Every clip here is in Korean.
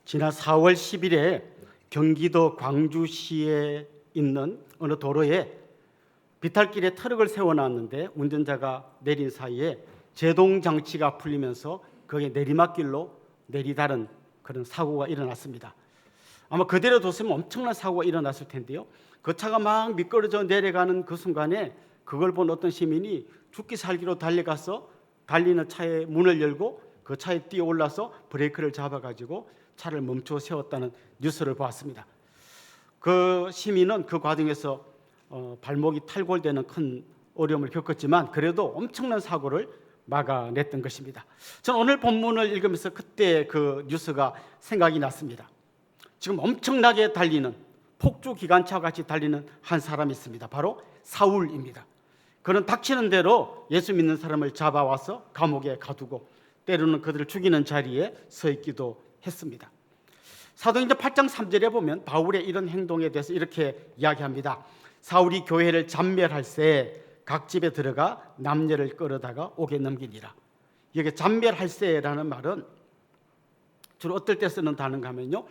지난 4월 10일에 경기도 광주시에 있는 어느 도로에 비탈길에 트럭을 세워놨는데 운전자가 내린 사이에 제동 장치가 풀리면서 거기에 내리막길로 내리다른 그런 사고가 일어났습니다. 아마 그대로 뒀으면 엄청난 사고가 일어났을 텐데요. 그 차가 막 미끄러져 내려가는 그 순간에 그걸 본 어떤 시민이 죽기 살기로 달려가서 달리는 차의 문을 열고 그 차에 뛰어올라서 브레이크를 잡아가지고 차를 멈추어 세웠다는 뉴스를 보았습니다. 그 시민은 그 과정에서 발목이 탈골되는 큰 어려움을 겪었지만 그래도 엄청난 사고를 막아냈던 것입니다. 저는 오늘 본문을 읽으면서 그때 그 뉴스가 생각이 났습니다. 지금 엄청나게 달리는 폭주 기관차와 같이 달리는 한 사람이 있습니다. 바로 사울입니다. 그는 닥치는 대로 예수 믿는 사람을 잡아와서 감옥에 가두고 때로는 그들을 죽이는 자리에 서 있기도 했습니다. 사도행전 8장 3절에 보면 바울의 이런 행동에 대해서 이렇게 이야기합니다. 사울이 교회를 잔멸할새 각 집에 들어가 남녀를 끌어다가 옥에 넘기니라. 여기 잔멸할새라는 말은 주로 어떨 때 쓰는 단어인가 하면요,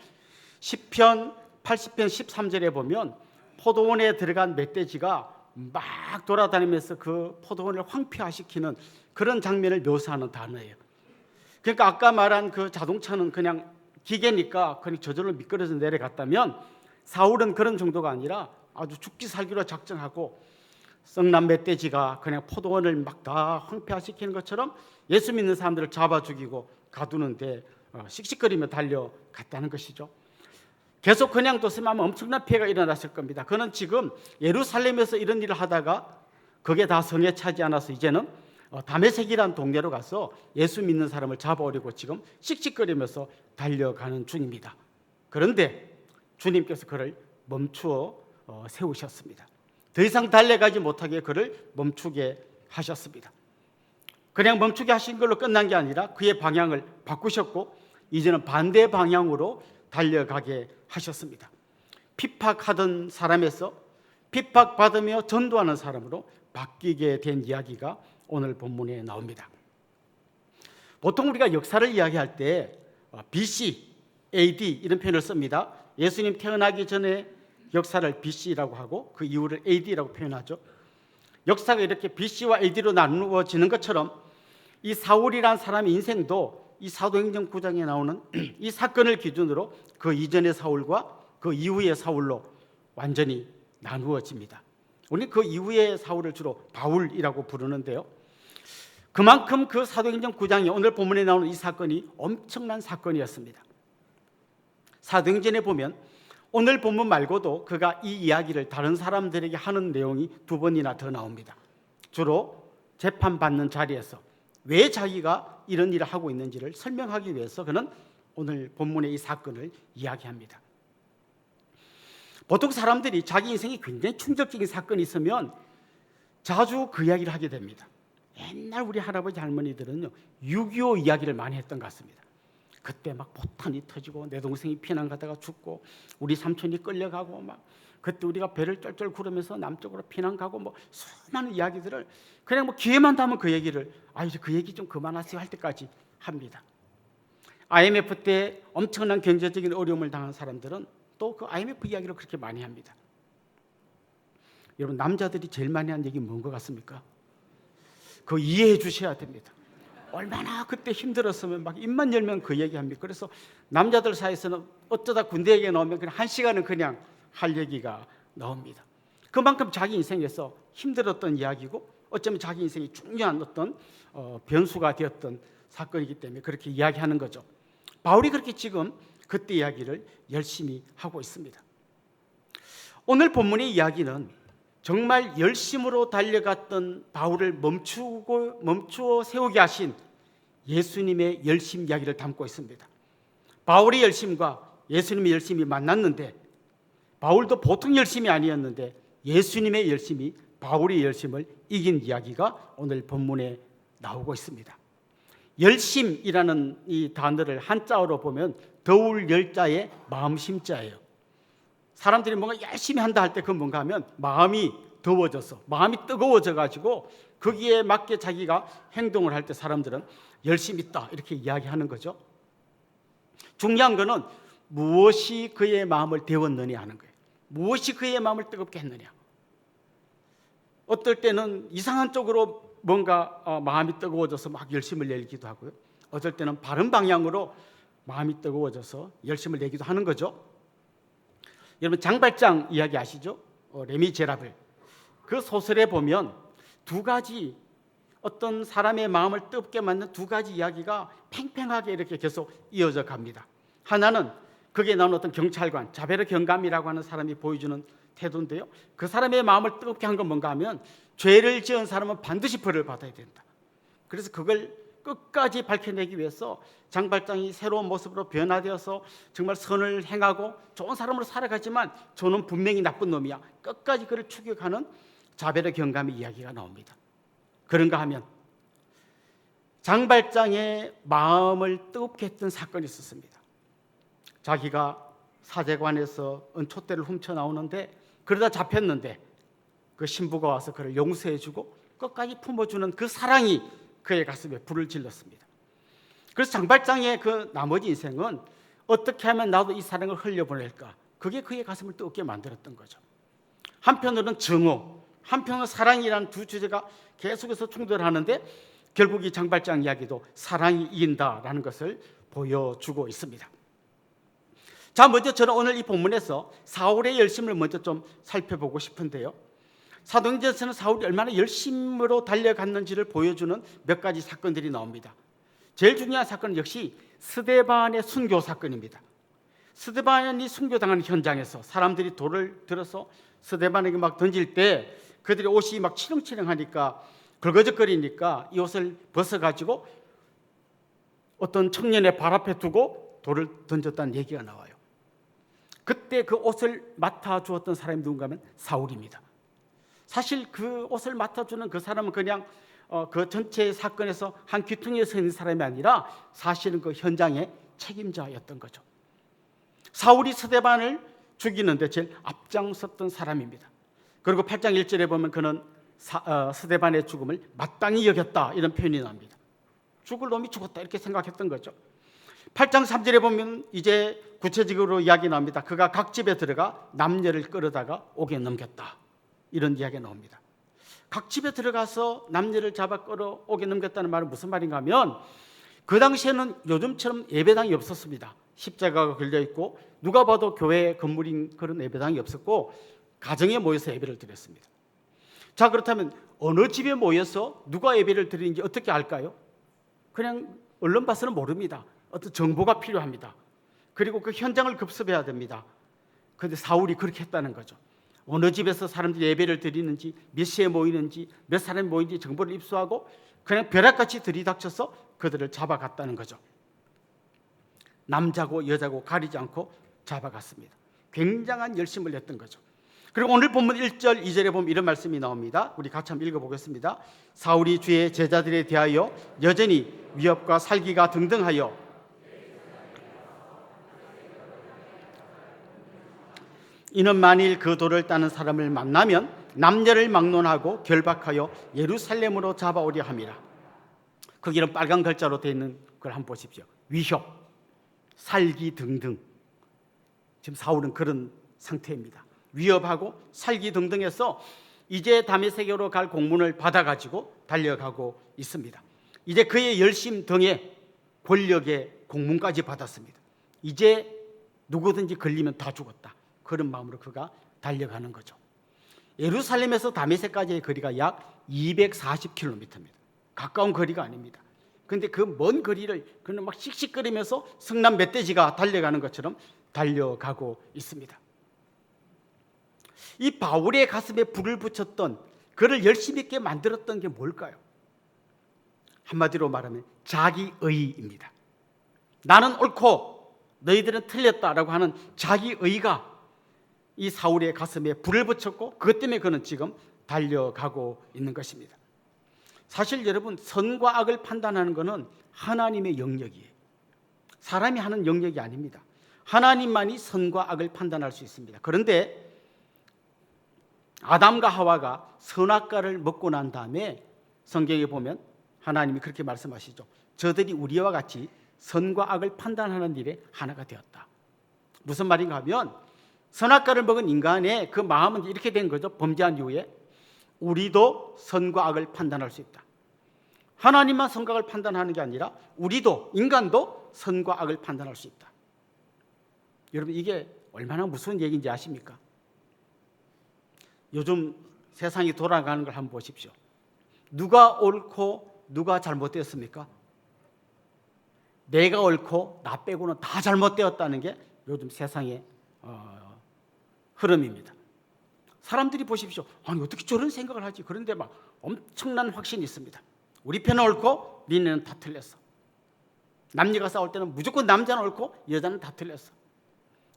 시편 80편 13절에 보면 포도원에 들어간 멧돼지가 막 돌아다니면서 그 포도원을 황폐화시키는 그런 장면을 묘사하는 단어예요. 그러니까 아까 말한 그 자동차는 그냥 기계니까 그냥 저절로 미끄러져 내려갔다면 사울은 그런 정도가 아니라 아주 죽기 살기로 작정하고 썩난 멧돼지가 그냥 포도원을 막 다 황폐화시키는 것처럼 예수 믿는 사람들을 잡아 죽이고 가두는데 씩씩거리며 달려갔다는 것이죠. 계속 그냥 뒀으면 엄청난 피해가 일어났을 겁니다. 그는 지금 예루살렘에서 이런 일을 하다가 그게 다 성에 차지 않아서 이제는 다메섹이라는 동네로 가서 예수 믿는 사람을 잡아오려고 지금 씩씩거리면서 달려가는 중입니다. 그런데 주님께서 그를 멈추어 세우셨습니다. 더 이상 달려가지 못하게 그를 멈추게 하셨습니다. 그냥 멈추게 하신 걸로 끝난 게 아니라 그의 방향을 바꾸셨고 이제는 반대 방향으로 달려가게 하셨습니다. 핍박하던 사람에서 핍박받으며 전도하는 사람으로 바뀌게 된 이야기가 오늘 본문에 나옵니다. 보통 우리가 역사를 이야기할 때 BC, AD 이런 표현을 씁니다. 예수님 태어나기 전에 역사를 BC라고 하고 그 이후를 AD라고 표현하죠. 역사가 이렇게 BC와 AD로 나누어지는 것처럼 이 사울이라는 사람의 인생도 이 사도행전 9장에 나오는 이 사건을 기준으로 그 이전의 사울과 그 이후의 사울로 완전히 나누어집니다. 우리는 그 이후의 사울을 주로 바울이라고 부르는데요. 그만큼 그 사도행전 9장이 오늘 본문에 나오는 이 사건이 엄청난 사건이었습니다. 사도행전에 보면 오늘 본문 말고도 그가 이 이야기를 다른 사람들에게 하는 내용이 두 번이나 더 나옵니다. 주로 재판받는 자리에서 왜 자기가 이런 일을 하고 있는지를 설명하기 위해서 그는 오늘 본문의 이 사건을 이야기합니다. 보통 사람들이 자기 인생에 굉장히 충격적인 사건이 있으면 자주 그 이야기를 하게 됩니다. 옛날 우리 할아버지 할머니들은요 6.25 이야기를 많이 했던 것 같습니다. 그때 막 포탄이 터지고 내 동생이 피난 가다가 죽고 우리 삼촌이 끌려가고 막 그때 우리가 배를 쩔쩔 구르면서 남쪽으로 피난 가고 뭐 수많은 이야기들을 그냥 뭐 기회만 닿으면 그 얘기를 이제 그 얘기 좀 그만하세요 할 때까지 합니다. IMF 때 엄청난 경제적인 어려움을 당한 사람들은 또 그 IMF 이야기를 그렇게 많이 합니다. 여러분 남자들이 제일 많이 한 얘기 뭔 것 같습니까? 그거 이해해 주셔야 됩니다. 얼마나 그때 힘들었으면 막 입만 열면 그 얘기합니다. 그래서 남자들 사이에서는 어쩌다 군대 얘기가 나오면 그냥 1시간은 그냥 할 얘기가 나옵니다. 그만큼 자기 인생에서 힘들었던 이야기고 어쩌면 자기 인생이 중요한 어떤 변수가 되었던 사건이기 때문에 그렇게 이야기하는 거죠. 바울이 그렇게 지금 그때 이야기를 열심히 하고 있습니다. 오늘 본문의 이야기는 정말 열심으로 달려갔던 바울을 멈추어 세우게 하신 예수님의 열심 이야기를 담고 있습니다. 바울의 열심과 예수님의 열심이 만났는데 바울도 보통 열심이 아니었는데 예수님의 열심이 바울의 열심을 이긴 이야기가 오늘 본문에 나오고 있습니다. 열심이라는 이 단어를 한자어로 보면 더울 열자의 마음심자예요. 사람들이 뭔가 열심히 한다 할 때 그건 뭔가 하면 마음이 더워져서 마음이 뜨거워져 가지고 거기에 맞게 자기가 행동을 할 때 사람들은 열심히 있다 이렇게 이야기하는 거죠. 중요한 거는 무엇이 그의 마음을 데웠느냐 하는 거예요. 무엇이 그의 마음을 뜨겁게 했느냐. 어떨 때는 이상한 쪽으로 뭔가 마음이 뜨거워져서 막 열심을 내기도 하고요. 어떨 때는 바른 방향으로 마음이 뜨거워져서 열심을 내기도 하는 거죠. 여러분 장발장 이야기 아시죠? 레미제라블. 그 소설에 보면 두 가지 어떤 사람의 마음을 뜨겁게 만든 두 가지 이야기가 팽팽하게 이렇게 계속 이어져 갑니다. 하나는 거기에 나오는 어떤 경찰관 자베르 경감이라고 하는 사람이 보여주는 태도인데요. 그 사람의 마음을 뜨겁게 한 건 뭔가 하면 죄를 지은 사람은 반드시 벌을 받아야 된다. 그래서 그걸 끝까지 밝혀내기 위해서 장발장이 새로운 모습으로 변화되어서 정말 선을 행하고 좋은 사람으로 살아가지만 저는 분명히 나쁜 놈이야. 끝까지 그를 추격하는 자베르 경감의 이야기가 나옵니다. 그런가 하면 장발장의 마음을 뜨겁게 했던 사건이 있었습니다. 자기가 사제관에서 은촛대를 훔쳐 나오는데 그러다 잡혔는데 그 신부가 와서 그를 용서해주고 끝까지 품어주는 그 사랑이 그의 가슴에 불을 질렀습니다. 그래서 장발장의 그 나머지 인생은 어떻게 하면 나도 이 사랑을 흘려보낼까, 그게 그의 가슴을 뜨겁게 만들었던 거죠. 한편으로는 증오, 한편으로는 사랑이라는 두 주제가 계속해서 충돌하는데 결국 이 장발장 이야기도 사랑이 이긴다라는 것을 보여주고 있습니다. 자, 먼저 저는 오늘 이 본문에서 사울의 열심을 먼저 좀 살펴보고 싶은데요. 사도행전에서는 사울이 얼마나 열심으로 달려갔는지를 보여주는 몇 가지 사건들이 나옵니다. 제일 중요한 사건은 역시 스데반의 순교 사건입니다. 스데반이 순교당하는 현장에서 사람들이 돌을 들어서 스데반에게 막 던질 때 그들의 옷이 막 치렁치렁하니까 걸거적거리니까 이 옷을 벗어가지고 어떤 청년의 발 앞에 두고 돌을 던졌다는 얘기가 나와요. 그때 그 옷을 맡아주었던 사람이 누군가 하면 사울입니다. 사실 그 옷을 맡아주는 그 사람은 그냥 그 전체 사건에서 한 귀퉁이에 서 있는 사람이 아니라 사실은 그 현장의 책임자였던 거죠. 사울이 스데반을 죽이는데 제일 앞장섰던 사람입니다. 그리고 8장 1절에 보면 그는 스데반의 죽음을 마땅히 여겼다 이런 표현이 나옵니다. 죽을 놈이 죽었다 이렇게 생각했던 거죠. 8장 3절에 보면 이제 구체적으로 이야기 나옵니다. 그가 각 집에 들어가 남녀를 끌어다가 옥에 넘겼다 이런 이야기가 나옵니다. 각 집에 들어가서 남녀를 잡아 끌어 옥에 넘겼다는 말은 무슨 말인가 하면 그 당시에는 요즘처럼 예배당이 없었습니다. 십자가가 걸려있고 누가 봐도 교회 건물인 그런 예배당이 없었고 가정에 모여서 예배를 드렸습니다. 자, 그렇다면 어느 집에 모여서 누가 예배를 드리는지 어떻게 알까요? 그냥 언론 봐서는 모릅니다. 어떤 정보가 필요합니다. 그리고 그 현장을 급습해야 됩니다. 그런데 사울이 그렇게 했다는 거죠. 어느 집에서 사람들이 예배를 드리는지, 몇 시에 모이는지, 몇 사람이 모이는지 정보를 입수하고 그냥 벼락같이 들이닥쳐서 그들을 잡아갔다는 거죠. 남자고 여자고 가리지 않고 잡아갔습니다. 굉장한 열심을 냈던 거죠. 그리고 오늘 본문 1절, 2절에 보면 이런 말씀이 나옵니다. 우리 같이 한번 읽어보겠습니다. 사울이 주의 제자들에 대하여 여전히 위협과 살기가 등등하여 이는 만일 그 돌을 따는 사람을 만나면 남녀를 막론하고 결박하여 예루살렘으로 잡아오려 함이라. 거기는 빨간 글자로 되어 있는 걸 한번 보십시오. 위협, 살기 등등. 지금 사울은 그런 상태입니다. 위협하고 살기 등등해서 이제 다메섹으로 갈 공문을 받아가지고 달려가고 있습니다. 이제 그의 열심 등에 권력의 공문까지 받았습니다. 이제 누구든지 걸리면 다 죽었다. 그런 마음으로 그가 달려가는 거죠. 예루살렘에서 다메섹까지의 거리가 약 240km입니다. 가까운 거리가 아닙니다. 그런데 그 먼 거리를 그는 막 씩씩거리면서 성남 멧돼지가 달려가는 것처럼 달려가고 있습니다. 이 바울의 가슴에 불을 붙였던, 그를 열심히 있게 만들었던 게 뭘까요? 한마디로 말하면 자기의입니다. 나는 옳고 너희들은 틀렸다라고 하는 자기의가 이 사울의 가슴에 불을 붙였고 그것 때문에 그는 지금 달려가고 있는 것입니다. 사실 여러분, 선과 악을 판단하는 것은 하나님의 영역이에요. 사람이 하는 영역이 아닙니다. 하나님만이 선과 악을 판단할 수 있습니다. 그런데 아담과 하와가 선악과를 먹고 난 다음에 성경에 보면 하나님이 그렇게 말씀하시죠. 저들이 우리와 같이 선과 악을 판단하는 일에 하나가 되었다. 무슨 말인가 하면 선악과를 먹은 인간의 그 마음은 이렇게 된 거죠. 범죄한 이후에 우리도 선과 악을 판단할 수 있다. 하나님만 선과 악을 판단하는 게 아니라 우리도, 인간도 선과 악을 판단할 수 있다. 여러분, 이게 얼마나 무서운 얘기인지 아십니까? 요즘 세상이 돌아가는 걸 한번 보십시오. 누가 옳고 누가 잘못되었습니까? 내가 옳고 나 빼고는 다 잘못되었다는 게 요즘 세상의 흐름입니다. 사람들이 보십시오. 아니, 어떻게 저런 생각을 하지? 그런데 막 엄청난 확신이 있습니다. 우리 편은 옳고 니네는 다 틀렸어. 남녀가 싸울 때는 무조건 남자는 옳고 여자는 다 틀렸어.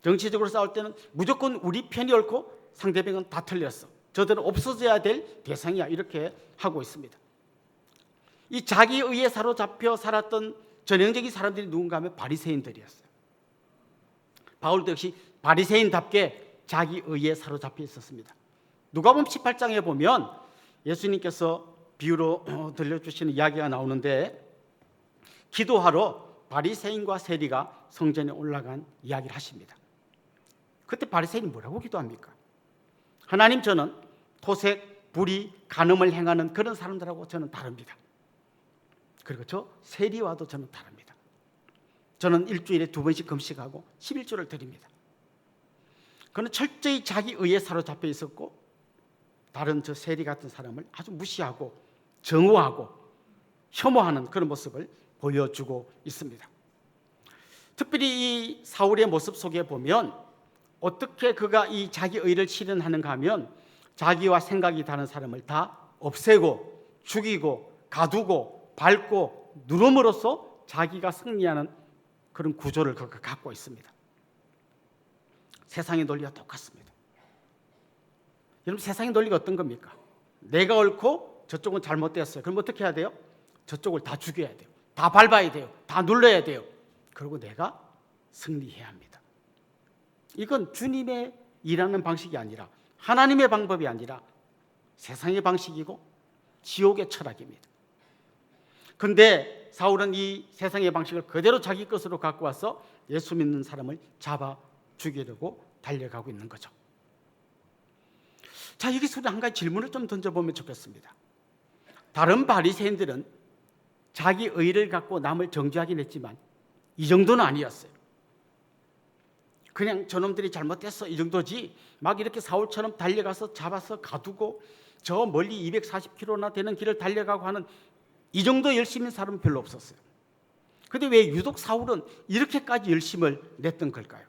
정치적으로 싸울 때는 무조건 우리 편이 옳고 상대방은 다 틀렸어. 저들은 없어져야 될 대상이야. 이렇게 하고 있습니다. 이 자기 의에 사로잡혀 살았던 전형적인 사람들이 누군가 하면 바리새인들이었어요. 바울도 역시 바리새인답게 자기 의에 사로잡혀 있었습니다. 누가복음 18장에 보면 예수님께서 비유로 들려주시는 이야기가 나오는데, 기도하러 바리새인과 세리가 성전에 올라간 이야기를 하십니다. 그때 바리새인이 뭐라고 기도합니까? 하나님, 저는 토색, 불의, 간음을 행하는 그런 사람들하고 저는 다릅니다. 그리고 저 세리와도 저는 다릅니다. 저는 일주일에 2번씩 금식하고 11조를 드립니다. 그는 철저히 자기 의에 사로잡혀 있었고, 다른 저 세리 같은 사람을 아주 무시하고 정오하고 혐오하는 그런 모습을 보여주고 있습니다. 특별히 이 사울의 모습 속에 보면 어떻게 그가 이 자기 의를 실현하는가 하면, 자기와 생각이 다른 사람을 다 없애고 죽이고 가두고 밟고 누름으로써 자기가 승리하는 그런 구조를 그가 갖고 있습니다. 세상의 논리와 똑같습니다. 여러분, 세상의 논리가 어떤 겁니까? 내가 옳고 저쪽은 잘못되었어요. 그럼 어떻게 해야 돼요? 저쪽을 다 죽여야 돼요. 다 밟아야 돼요. 다 눌러야 돼요. 그리고 내가 승리해야 합니다. 이건 주님의 일하는 방식이 아니라, 하나님의 방법이 아니라 세상의 방식이고 지옥의 철학입니다. 그런데 사울은 이 세상의 방식을 그대로 자기 것으로 갖고 와서 예수 믿는 사람을 잡아 죽이려고 달려가고 있는 거죠. 자, 여기서 한 가지 질문을 좀 던져보면 좋겠습니다. 다른 바리새인들은 자기 의를 갖고 남을 정죄하긴 했지만 이 정도는 아니었어요. 그냥 저놈들이 잘못했어 이 정도지, 막 이렇게 사울처럼 달려가서 잡아서 가두고 저 멀리 240km나 되는 길을 달려가고 하는 이 정도 열심인 사람은 별로 없었어요. 그런데 왜 유독 사울은 이렇게까지 열심을 냈던 걸까요?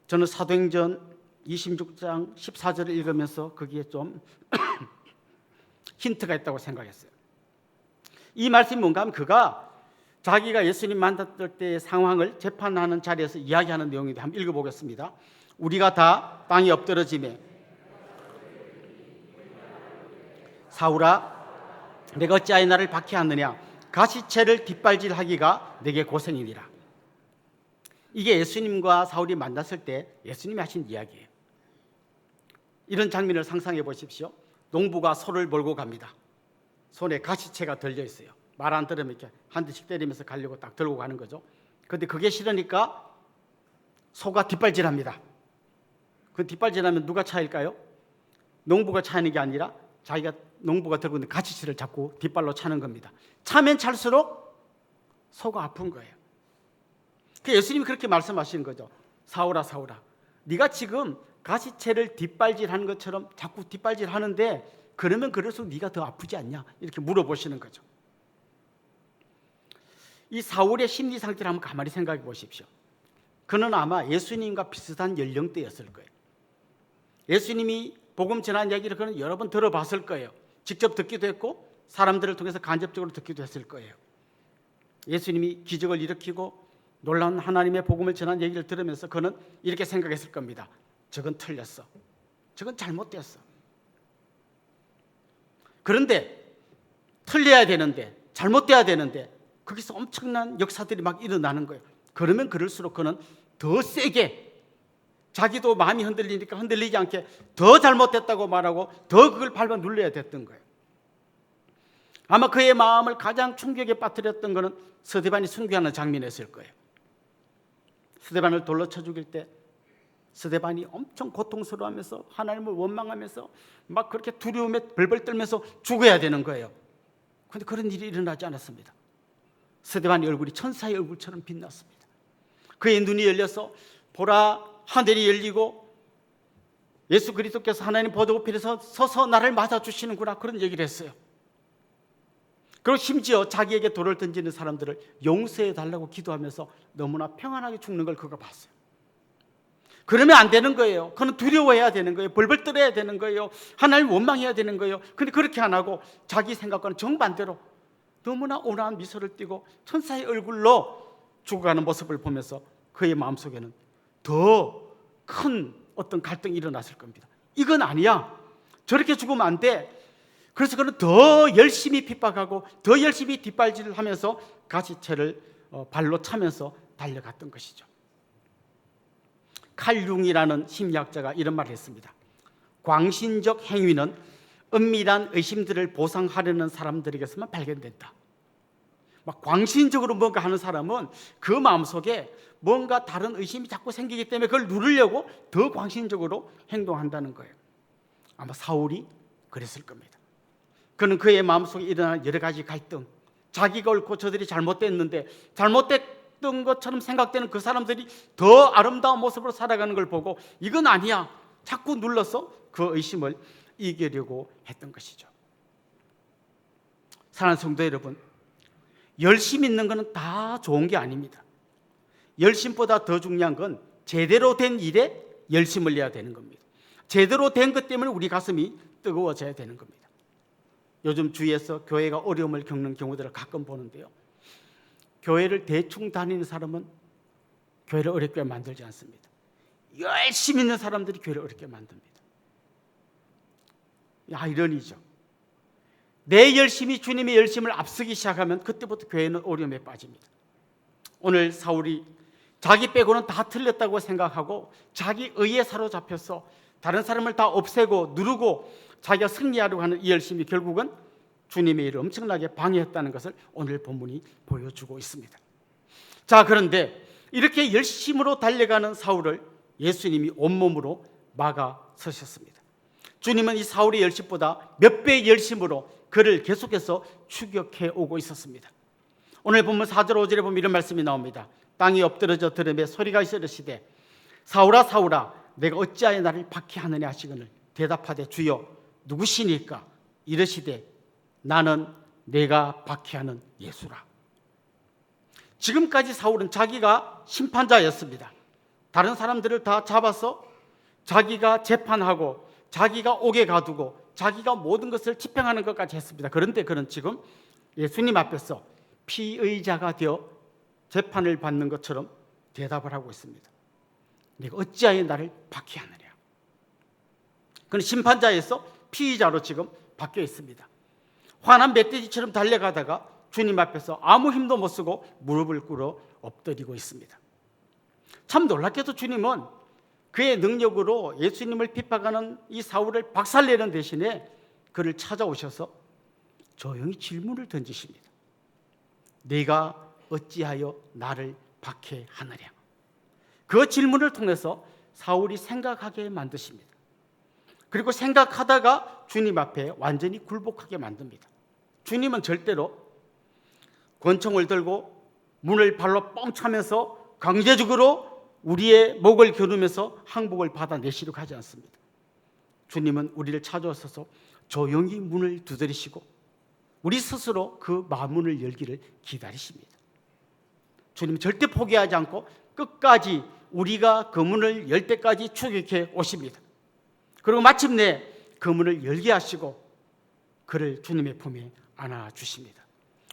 저는 사도행전 26장 14절을 읽으면서 거기에 좀 힌트가 있다고 생각했어요. 이 말씀이 뭔가 하면, 그가 자기가 예수님 만났을 때의 상황을 재판하는 자리에서 이야기하는 내용인데 한번 읽어보겠습니다. 우리가 다 땅에 엎드러지매 사울아, 내가 어찌하여 나를 박해하느냐? 가시채를 뒷발질하기가 내게 고생이니라. 이게 예수님과 사울이 만났을 때 예수님이 하신 이야기예요. 이런 장면을 상상해 보십시오. 농부가 소를 몰고 갑니다. 손에 가시채가 들려 있어요. 말 안 들으면 이렇게 한 대씩 때리면서 가려고 딱 들고 가는 거죠. 그런데 그게 싫으니까 소가 뒷발질합니다. 그 뒷발질하면 누가 차일까요? 농부가 차는 게 아니라 자기가, 농부가 들고 있는 가시채를 잡고 뒷발로 차는 겁니다. 차면 찰수록 소가 아픈 거예요. 예수님이 그렇게 말씀하시는 거죠. 사울아, 사울아, 네가 지금 가시채를 뒷발질하는 것처럼 자꾸 뒷발질하는데 그러면 그럴수록 네가 더 아프지 않냐? 이렇게 물어보시는 거죠. 이 사울의 심리 상태를 한번 가만히 생각해 보십시오. 그는 아마 예수님과 비슷한 연령대였을 거예요. 예수님이 복음 전한 이야기를 그는 여러 번 들어봤을 거예요. 직접 듣기도 했고 사람들을 통해서 간접적으로 듣기도 했을 거예요. 예수님이 기적을 일으키고 놀라운 하나님의 복음을 전한 얘기를 들으면서 그는 이렇게 생각했을 겁니다. 저건 틀렸어. 저건 잘못됐어. 그런데 틀려야 되는데, 잘못돼야 되는데 거기서 엄청난 역사들이 막 일어나는 거예요. 그러면 그럴수록 그는 더 세게, 자기도 마음이 흔들리니까 흔들리지 않게 더 잘못됐다고 말하고 더 그걸 밟아 눌러야 됐던 거예요. 아마 그의 마음을 가장 충격에 빠뜨렸던 것은 스데반이 순교하는 장면이었을 거예요. 스데반을 돌로 쳐 죽일 때 스데반이 엄청 고통스러워하면서 하나님을 원망하면서 막 그렇게 두려움에 벌벌 떨면서 죽어야 되는 거예요. 그런데 그런 일이 일어나지 않았습니다. 스데반의 얼굴이 천사의 얼굴처럼 빛났습니다. 그의 눈이 열려서 보라, 하늘이 열리고 예수 그리스도께서 하나님 보좌우편에서 서서 나를 맞아주시는구나, 그런 얘기를 했어요. 그리고 심지어 자기에게 돌을 던지는 사람들을 용서해달라고 기도하면서 너무나 평안하게 죽는 걸 그가 봤어요. 그러면 안 되는 거예요. 그는 두려워해야 되는 거예요. 벌벌 떨어야 되는 거예요. 하나님 원망해야 되는 거예요. 근데 그렇게 안 하고 자기 생각과는 정반대로 너무나 온화한 미소를 띠고 천사의 얼굴로 죽어가는 모습을 보면서 그의 마음속에는 더 큰 어떤 갈등이 일어났을 겁니다. 이건 아니야, 저렇게 죽으면 안 돼. 그래서 그는 더 열심히 핍박하고 더 열심히 뒷발질을 하면서 가시체를 발로 차면서 달려갔던 것이죠. 칼 융이라는 심리학자가 이런 말을 했습니다. 광신적 행위는 은밀한 의심들을 보상하려는 사람들에게서만 발견된다. 막 광신적으로 뭔가 하는 사람은 그 마음속에 뭔가 다른 의심이 자꾸 생기기 때문에 그걸 누르려고 더 광신적으로 행동한다는 거예요. 아마 사울이 그랬을 겁니다. 그는 그의 마음속에 일어나는 여러 가지 갈등, 자기가 옳고 저들이 잘못됐는데 잘못됐던 것처럼 생각되는 그 사람들이 더 아름다운 모습으로 살아가는 걸 보고 이건 아니야, 자꾸 눌러서 그 의심을 이기려고 했던 것이죠. 사랑하는 성도 여러분, 열심 있는 것은 다 좋은 게 아닙니다. 열심보다 더 중요한 건 제대로 된 일에 열심을 내야 되는 겁니다. 제대로 된 것 때문에 우리 가슴이 뜨거워져야 되는 겁니다. 요즘 주위에서 교회가 어려움을 겪는 경우들을 가끔 보는데요, 교회를 대충 다니는 사람은 교회를 어렵게 만들지 않습니다. 열심히 있는 사람들이 교회를 어렵게 만듭니다. 아이러니죠. 내 열심이 주님의 열심을 앞서기 시작하면 그때부터 교회는 어려움에 빠집니다. 오늘 사울이 자기 빼고는 다 틀렸다고 생각하고 자기 의에 사로잡혀서 다른 사람을 다 없애고 누르고 자기가 승리하려고 하는 이 열심이 결국은 주님의 일을 엄청나게 방해했다는 것을 오늘 본문이 보여주고 있습니다. 자, 그런데 이렇게 열심으로 달려가는 사울을 예수님이 온몸으로 막아서셨습니다. 주님은 이 사울의 열심보다 몇 배의 열심으로 그를 계속해서 추격해 오고 있었습니다. 오늘 본문 4절 5절에 보면 이런 말씀이 나옵니다. 땅이 엎드러져 들음에 소리가 있어 이르시되 사울아 사울아 내가 어찌하여 나를 박해하느냐 하시거늘 대답하되 주여 누구시니까? 이르시되 나는 내가 박해하는 예수라. 지금까지 사울은 자기가 심판자였습니다. 다른 사람들을 다 잡아서 자기가 재판하고 자기가 옥에 가두고 자기가 모든 것을 집행하는 것까지 했습니다. 그런데 그는 지금 예수님 앞에서 피의자가 되어 재판을 받는 것처럼 대답을 하고 있습니다. 네가 어찌하여 나를 박해하느냐. 그는 심판자에서 피의자로 지금 바뀌어 있습니다. 화난 멧돼지처럼 달려가다가 주님 앞에서 아무 힘도 못 쓰고 무릎을 꿇어 엎드리고 있습니다. 참 놀랍게도 주님은 그의 능력으로 예수님을 핍박하는 이 사울을 박살내는 대신에 그를 찾아오셔서 조용히 질문을 던지십니다. 네가 어찌하여 나를 박해하느냐. 그 질문을 통해서 사울이 생각하게 만드십니다. 그리고 생각하다가 주님 앞에 완전히 굴복하게 만듭니다. 주님은 절대로 권총을 들고 문을 발로 뻥 차면서 강제적으로 우리의 목을 겨누면서 항복을 받아내시려고 하지 않습니다. 주님은 우리를 찾아오셔서 조용히 문을 두드리시고 우리 스스로 그 마문을 열기를 기다리십니다. 주님은 절대 포기하지 않고 끝까지 우리가 그 문을 열 때까지 추격해 오십니다. 그리고 마침내 그 문을 열게 하시고 그를 주님의 품에 안아주십니다.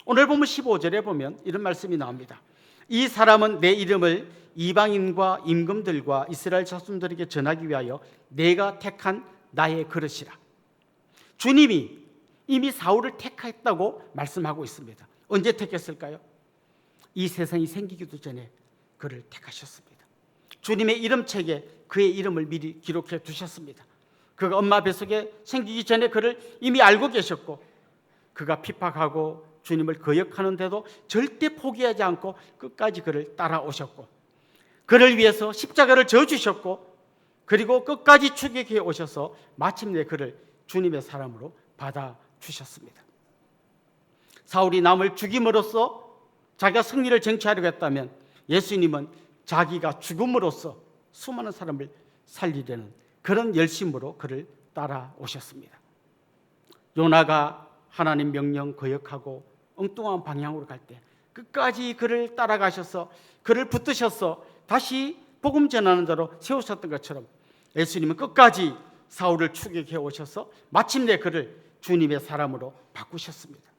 오늘 보면 15절에 보면 이런 말씀이 나옵니다. 이 사람은 내 이름을 이방인과 임금들과 이스라엘 자손들에게 전하기 위하여 내가 택한 나의 그릇이라. 주님이 이미 사울을 택했다고 말씀하고 있습니다. 언제 택했을까요? 이 세상이 생기기도 전에 그를 택하셨습니다. 주님의 이름책에 그의 이름을 미리 기록해 두셨습니다. 그가 엄마 뱃속에 생기기 전에 그를 이미 알고 계셨고 그가 핍박하고 주님을 거역하는데도 절대 포기하지 않고 끝까지 그를 따라오셨고 그를 위해서 십자가를 져주셨고 그리고 끝까지 추격해 오셔서 마침내 그를 주님의 사람으로 받아주셨습니다. 사울이 남을 죽임으로써 자기가 승리를 쟁취하려고 했다면 예수님은 자기가 죽음으로써 수많은 사람을 살리려는 그런 열심으로 그를 따라오셨습니다. 요나가 하나님 명령 거역하고 엉뚱한 방향으로 갈 때 끝까지 그를 따라가셔서 그를 붙드셔서 다시 복음 전하는 자로 세우셨던 것처럼 예수님은 끝까지 사울을 추격해 오셔서 마침내 그를 주님의 사람으로 바꾸셨습니다.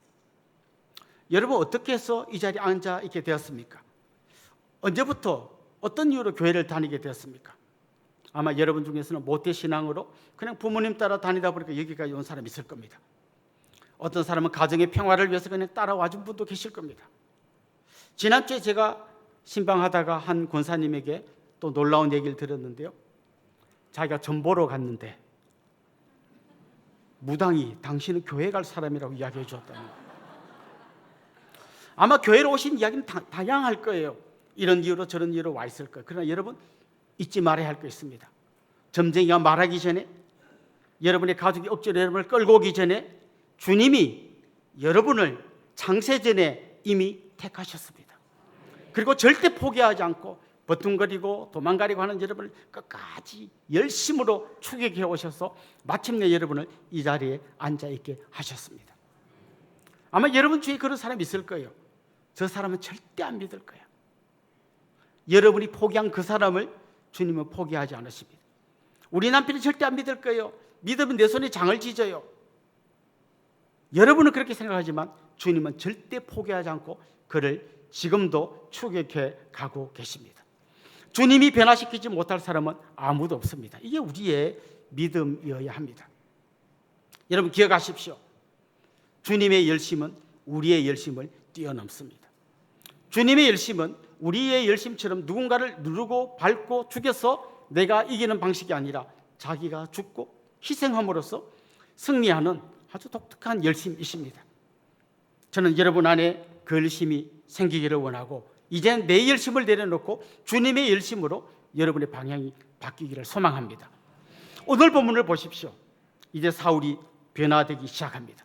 여러분, 어떻게 해서 이 자리에 앉아 있게 되었습니까? 언제부터 어떤 이유로 교회를 다니게 되었습니까? 아마 여러분 중에서는 모태신앙으로 그냥 부모님 따라 다니다 보니까 여기까지 온 사람이 있을 겁니다. 어떤 사람은 가정의 평화를 위해서 그냥 따라와 준 분도 계실 겁니다. 지난주에 제가 신방하다가 한 권사님에게 또 놀라운 얘기를 들었는데요. 자기가 전 보러 갔는데 무당이 당신은 교회 갈 사람이라고 이야기해 주었다는 거예요. 아마 교회로 오신 이야기는 다양할 거예요. 이런 이유로 저런 이유로 와 있을 거예요. 그러나 여러분, 잊지 말아야 할 거 있습니다. 점쟁이가 말하기 전에, 여러분의 가족이 억지로 여러분을 끌고 오기 전에 주님이 여러분을 창세전에 이미 택하셨습니다. 그리고 절대 포기하지 않고 버둥거리고 도망가려고 하는 여러분을 끝까지 열심으로 추격해 오셔서 마침내 여러분을 이 자리에 앉아있게 하셨습니다. 아마 여러분 중에 그런 사람이 있을 거예요. 저 사람은 절대 안 믿을 거예요. 여러분이 포기한 그 사람을 주님은 포기하지 않으십니다. 우리 남편이 절대 안 믿을 거예요. 믿으면 내 손에 장을 찢어요. 여러분은 그렇게 생각하지만 주님은 절대 포기하지 않고 그를 지금도 추격해 가고 계십니다. 주님이 변화시키지 못할 사람은 아무도 없습니다. 이게 우리의 믿음이어야 합니다. 여러분 기억하십시오. 주님의 열심은 우리의 열심을 뛰어넘습니다. 주님의 열심은 우리의 열심처럼 누군가를 누르고 밟고 죽여서 내가 이기는 방식이 아니라 자기가 죽고 희생함으로써 승리하는 아주 독특한 열심이십니다. 저는 여러분 안에 그 열심이 생기기를 원하고 이제는 내 열심을 내려놓고 주님의 열심으로 여러분의 방향이 바뀌기를 소망합니다. 오늘 본문을 보십시오. 이제 사울이 변화되기 시작합니다.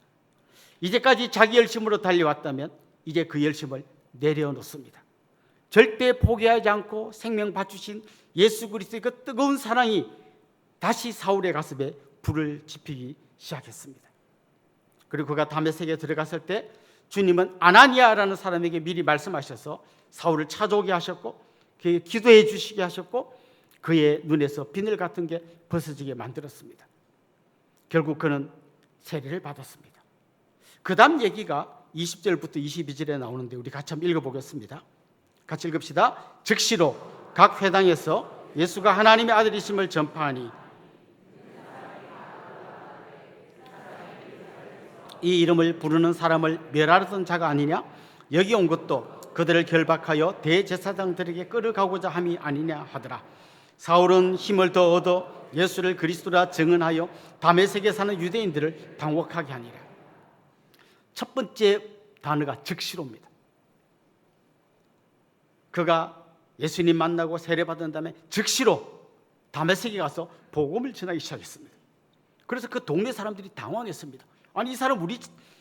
이제까지 자기 열심으로 달려왔다면 이제 그 열심을 내려놓습니다. 절대 포기하지 않고 생명 바치신 예수 그리스도의 그 뜨거운 사랑이 다시 사울의 가슴에 불을 지피기 시작했습니다. 그리고 그가 다메섹에 들어갔을 때 주님은 아나니아라는 사람에게 미리 말씀하셔서 사울을 찾아오게 하셨고 그에게 기도해 주시게 하셨고 그의 눈에서 비늘 같은 게 벗어지게 만들었습니다. 결국 그는 세례를 받았습니다. 그 다음 얘기가 20절부터 22절에 나오는데 우리 같이 한번 읽어보겠습니다. 같이 읽읍시다. 즉시로 각 회당에서 예수가 하나님의 아들이심을 전파하니 이 이름을 부르는 사람을 멸하려던 자가 아니냐? 여기 온 것도 그들을 결박하여 대제사장들에게 끌어가고자 함이 아니냐 하더라. 사울은 힘을 더 얻어 예수를 그리스도라 증언하여 다메섹에 사는 유대인들을 당혹하게 하니라. 첫 번째 단어가 즉시로입니다. 그가 예수님 만나고 세례받은 다음에 즉시로 다메섹에 가서 복음을 전하기 시작했습니다. 그래서 그 동네 사람들이 당황했습니다. 아니 이 사람 우리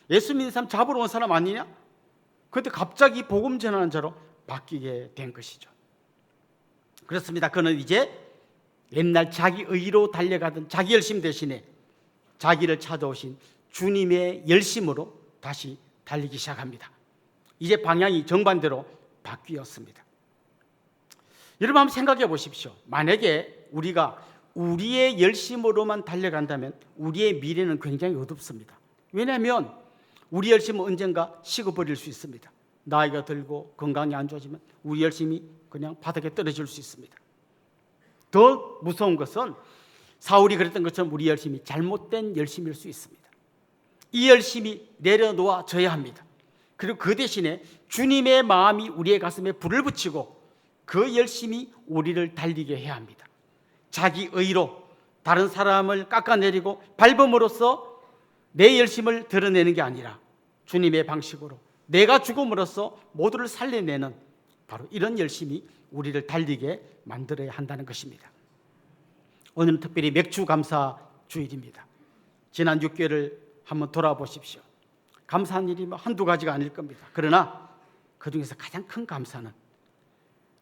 예수 믿는 사람 잡으러 온 사람 아니냐? 그런데 갑자기 복음 전하는 자로 바뀌게 된 것이죠. 그렇습니다. 그는 이제 옛날 자기 의로 달려가던 자기 열심 대신에 자기를 찾아오신 주님의 열심으로 다시 달리기 시작합니다. 이제 방향이 정반대로 바뀌었습니다. 여러분 한번 생각해 보십시오. 만약에 우리가 우리의 열심으로만 달려간다면 우리의 미래는 굉장히 어둡습니다. 왜냐하면 우리 열심은 언젠가 식어버릴 수 있습니다. 나이가 들고 건강이 안 좋아지면 우리 열심이 그냥 바닥에 떨어질 수 있습니다. 더 무서운 것은 사울이 그랬던 것처럼 우리 열심이 잘못된 열심일 수 있습니다. 이 열심이 내려놓아져야 합니다. 그리고 그 대신에 주님의 마음이 우리의 가슴에 불을 붙이고 그 열심이 우리를 달리게 해야 합니다. 자기 의로 다른 사람을 깎아내리고 밟음으로써 내 열심을 드러내는 게 아니라 주님의 방식으로 내가 죽음으로써 모두를 살려내는 바로 이런 열심이 우리를 달리게 만들어야 한다는 것입니다. 오늘은 특별히 맥주 감사 주일입니다. 지난 6개월을 한번 돌아보십시오. 감사한 일이 한두 가지가 아닐 겁니다. 그러나 그중에서 가장 큰 감사는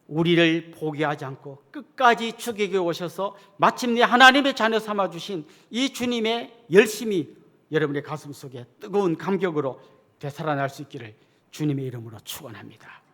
우리를 포기하지 않고 끝까지 주객에 오셔서 마침내 하나님의 자녀 삼아주신 이 주님의 열심이 여러분의 가슴 속에 뜨거운 감격으로 되살아날 수 있기를 주님의 이름으로 축원합니다.